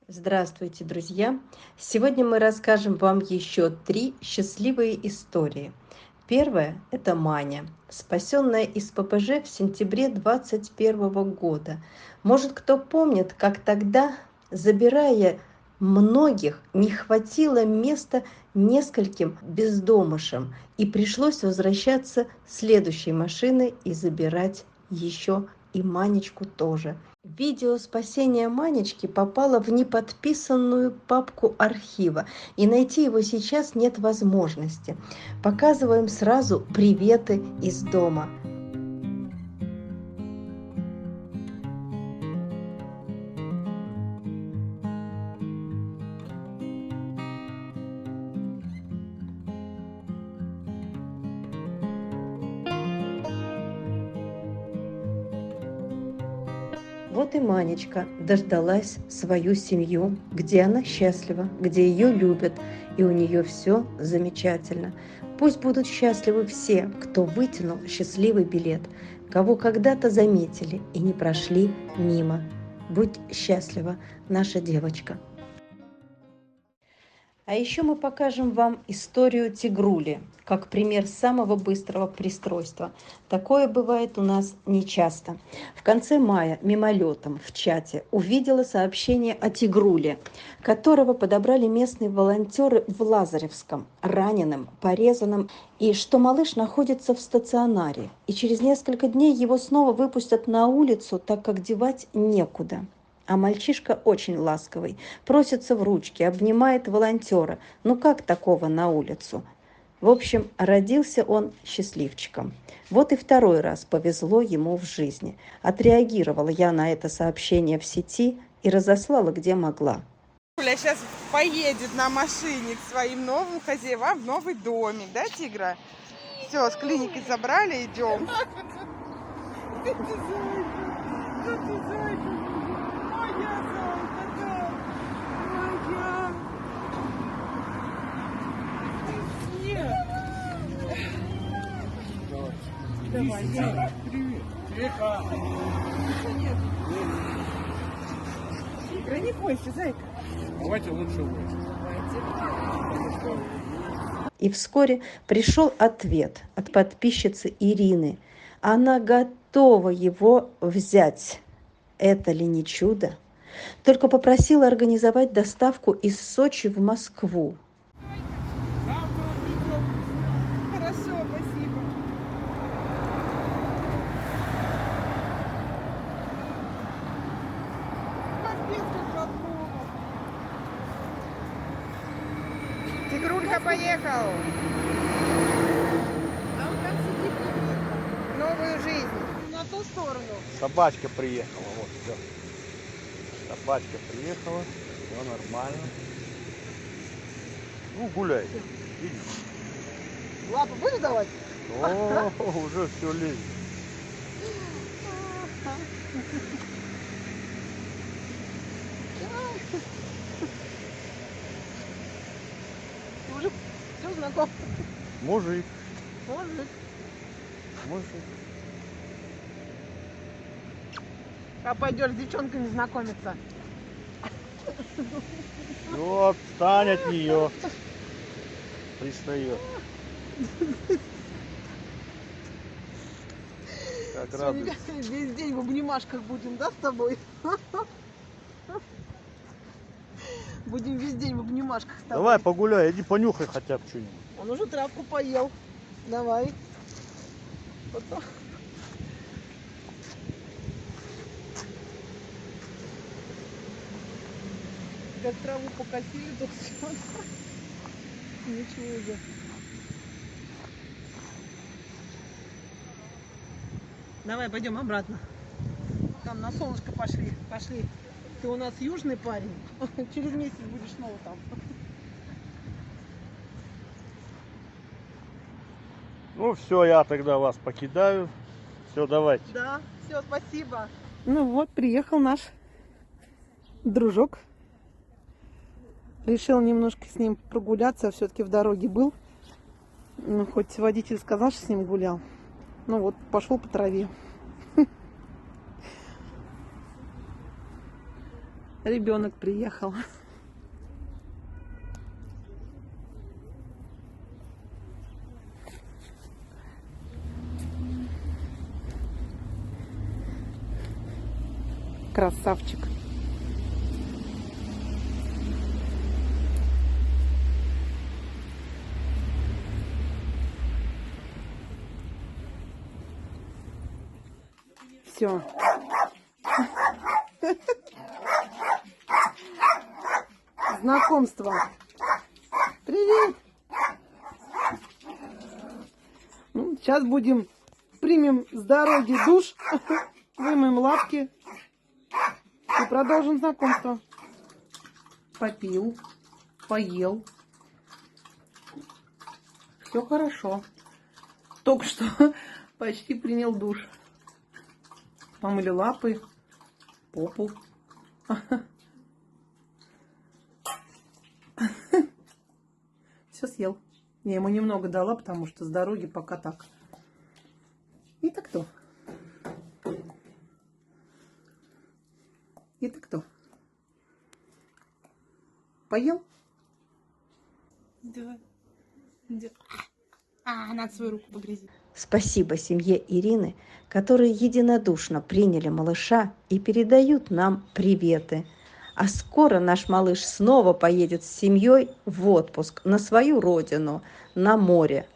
Здравствуйте, друзья! Сегодня мы расскажем вам еще три счастливые истории. Первая – это Маня, спасенная из ППЖ в сентябре 2021 года. Может, кто помнит, как тогда, забирая многих, не хватило места нескольким бездомышам, и пришлось возвращаться следующей машиной и забирать еще и Манечку тоже. Видео спасения Манечки попало в неподписанную папку архива, и найти его сейчас нет возможности. Показываем сразу приветы из дома. Вот и Манечка дождалась свою семью, где она счастлива, где ее любят, и у нее все замечательно. Пусть будут счастливы все, кто вытянул счастливый билет, кого когда-то заметили и не прошли мимо. Будь счастлива, наша девочка. А еще мы покажем вам историю тигрули, как пример самого быстрого пристройства. Такое бывает у нас нечасто. В конце мая мимолетом в чате увидела сообщение о тигруле, которого подобрали местные волонтеры в Лазаревском, раненым, порезанным, и что малыш находится в стационаре. И через несколько дней его снова выпустят на улицу, так как девать некуда. А мальчишка очень ласковый, просится в ручки, обнимает волонтера. Ну как такого на улицу? В общем, родился он счастливчиком. Вот и второй раз повезло ему в жизни. Отреагировала я на это сообщение в сети и разослала, где могла. Юля сейчас поедет на машине к своим новым хозяевам в новый домик, да, Тигра? Все, с клиники забрали, идем. Давай, привет. Тигра, не бойся, зайка. Давайте лучше вы. И вскоре пришел ответ от подписчицы Ирины. Она готова его взять. Это ли не чудо? Только попросила организовать доставку из Сочи в Москву. Хорошо, спасибо. Капец, как готово. Тигрулька поехал. А он там сидит, новую жизнь. На ту сторону. Собачка приехала, вот, все. Собачка приехала, все нормально. Ну, гуляй. Видишь? Лапу будешь давать? О, уже все лезет. Ты уже все знаком. Мужик, Мужик. мужик. А пойдешь с девчонками знакомиться. Все, отстань от нее. Пристает. Как радуется. Весь день в обнимашках будем, да, с тобой? Будем весь день в обнимашках с тобой. Давай погуляй, иди понюхай хотя бы что-нибудь. Он уже травку поел. Давай. Потом. Как траву покосили, то все. Ничего уже. Давай, пойдем обратно. Там на солнышко пошли. Пошли. Ты у нас южный парень. Через месяц будешь снова там. Ну все, я тогда вас покидаю. Все, давайте. Да, все, спасибо. Ну вот, приехал наш дружок. Решил немножко с ним прогуляться, все-таки в дороге был. Ну, хоть водитель сказал, что с ним гулял. Ну вот, пошел по траве. Ребенок приехал. Красавчик. Все. Знакомство. Привет. Ну, сейчас примем с дороги душ, вымоем лапки и продолжим знакомство. Попил, поел. Все хорошо. Только что почти принял душ. Помыли лапы, попу. Все съел. Я ему немного дала, потому что с дороги пока так. Это кто? Это кто? Поел? Да. Надо свою руку погрязить. Спасибо семье Ирины, которые единодушно приняли малыша и передают нам приветы. А скоро наш малыш снова поедет с семьей в отпуск на свою родину, на море.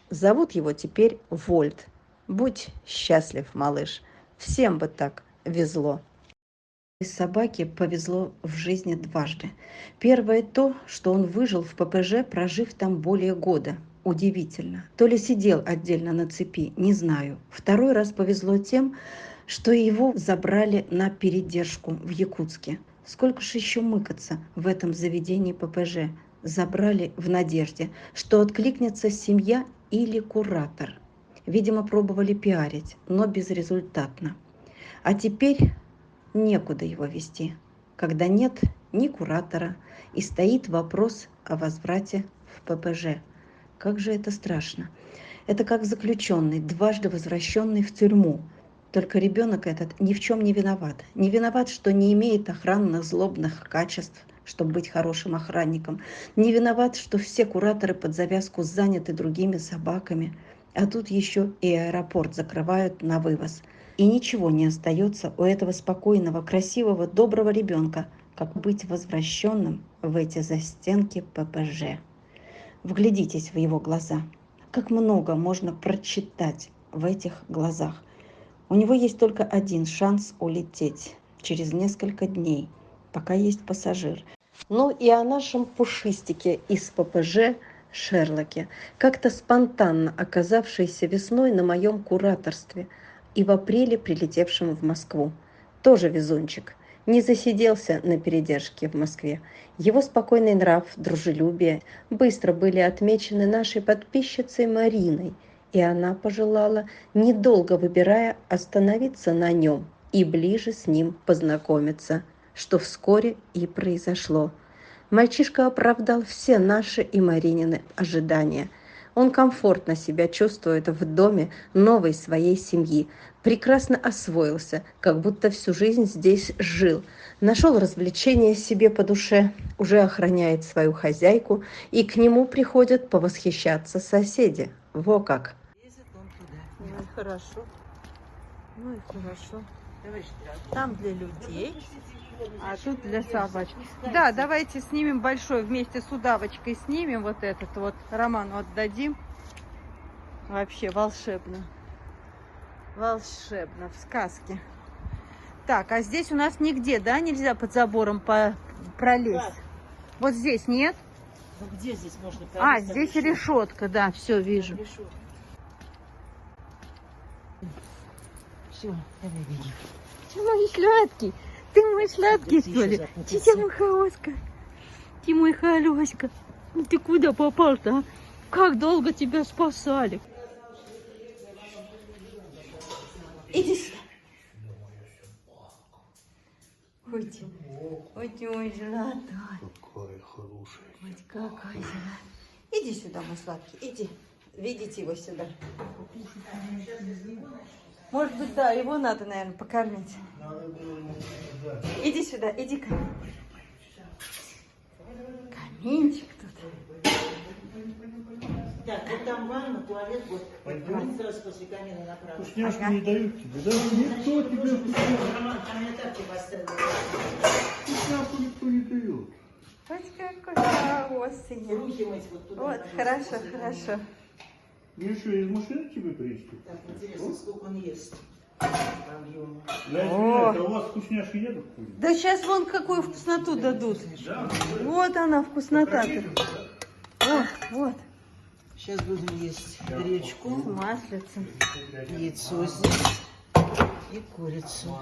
Зовут его теперь Вольт. Будь счастлив, малыш. Всем бы так везло. Собаке повезло в жизни дважды. Первое то, что он выжил в ППЖ, прожив там более года. Удивительно. То ли сидел отдельно на цепи, не знаю. Второй раз повезло тем, что его забрали на передержку в Якутске. Сколько ж еще мыкаться в этом заведении ППЖ? Забрали в надежде, что откликнется семья или куратор. Видимо, пробовали пиарить, но безрезультатно. А теперь некуда его везти, когда нет ни куратора и стоит вопрос о возврате в ППЖ. Как же это страшно. Это как заключенный, дважды возвращенный в тюрьму. Только ребенок этот ни в чем не виноват. Не виноват, что не имеет охранных злобных качеств, чтобы быть хорошим охранником. Не виноват, что все кураторы под завязку заняты другими собаками. А тут еще и аэропорт закрывают на вывоз. И ничего не остается у этого спокойного, красивого, доброго ребенка, как быть возвращенным в эти застенки ППЖ. Вглядитесь в его глаза. Как много можно прочитать в этих глазах. У него есть только один шанс улететь через несколько дней, пока есть пассажир. Ну и о нашем пушистике из ППЖ Шерлоке, как-то спонтанно оказавшейся весной на моем кураторстве и в апреле прилетевшем в Москву. Тоже везунчик. Не засиделся на передержке в Москве. Его спокойный нрав, дружелюбие быстро были отмечены нашей подписчицей Мариной, и она пожелала, недолго выбирая, остановиться на нем и ближе с ним познакомиться, что вскоре и произошло. Мальчишка оправдал все наши и Маринины ожидания. Он комфортно себя чувствует в доме новой своей семьи, прекрасно освоился, как будто всю жизнь здесь жил, нашел развлечения себе по душе, уже охраняет свою хозяйку, и к нему приходят повосхищаться соседи. Во как! Ну и хорошо. Ну и хорошо. Там для людей, а тут для собачек. Да, давайте снимем большой вместе с удавочкой. Снимем вот этот вот. Роману отдадим. Вообще волшебно. Волшебно. В сказке. Так, а здесь у нас нигде, да, нельзя под забором пролезть? Да. Вот здесь нет? Ну где здесь можно пролезть? Здесь решетка, да, все вижу. Все, давай видим. Ты мой сладкий. Ты мой сладкий, что ли? Ты мой хорошка. Ты мой хорошка. Ну ты куда попал-то, а? Как долго тебя спасали? Иди сюда. Ой, ты мой золотой. Какая хорошая. Ой, какая золотая. Иди сюда, мой сладкий, иди. Ведите его сюда. Может быть, да, его надо, наверное, покормить. Иди сюда, иди ко мне. Каминчик тут. Так, вот там ванна, туалет, вот. Мы сразу после камина направо. Вкусняшки Ага. не дают тебе, да? Никто тебе Роман, там я так тебе оставил. вкусняшку никто не дает. Вот какой хороший. Руки мыть вот туда. Вот, хорошо, хорошо. Ну что, из машины тебе привезти? Так, интересно, сколько он ест. Объем. Я извиняюсь, а у вас вкусняшки едут? Да сейчас вон какую вкусноту дадут. Вот она вкуснота-то. Вот, вот. Сейчас будем есть гречку, Маслица. яйцо здесь и курицу.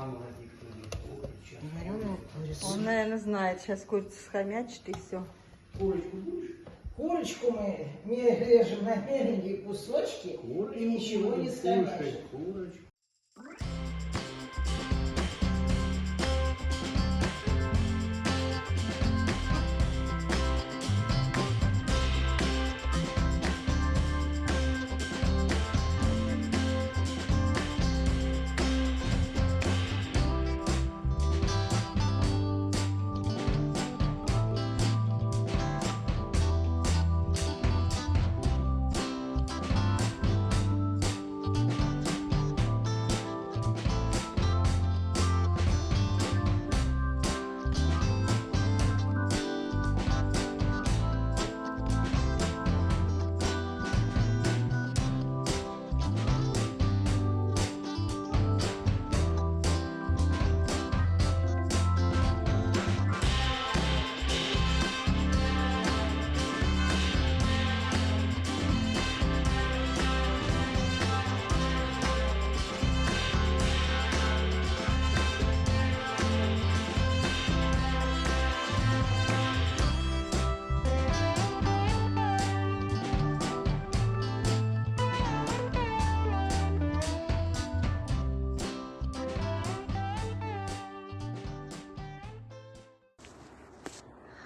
Вареную курицу. Он, наверное, знает, сейчас курица схомячит и все. Курочку будешь? Курочку мы режем на меленькие кусочки и ничего не схомячим.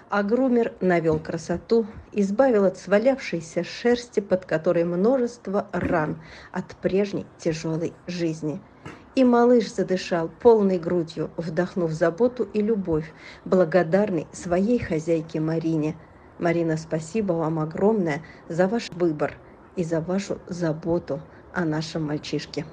А грумер навел красоту, избавил от свалявшейся шерсти, под которой множество ран от прежней тяжелой жизни. И малыш задышал полной грудью, вдохнув заботу и любовь, благодарный своей хозяйке Марине. Марина, спасибо вам огромное за ваш выбор и за вашу заботу о нашем мальчишке.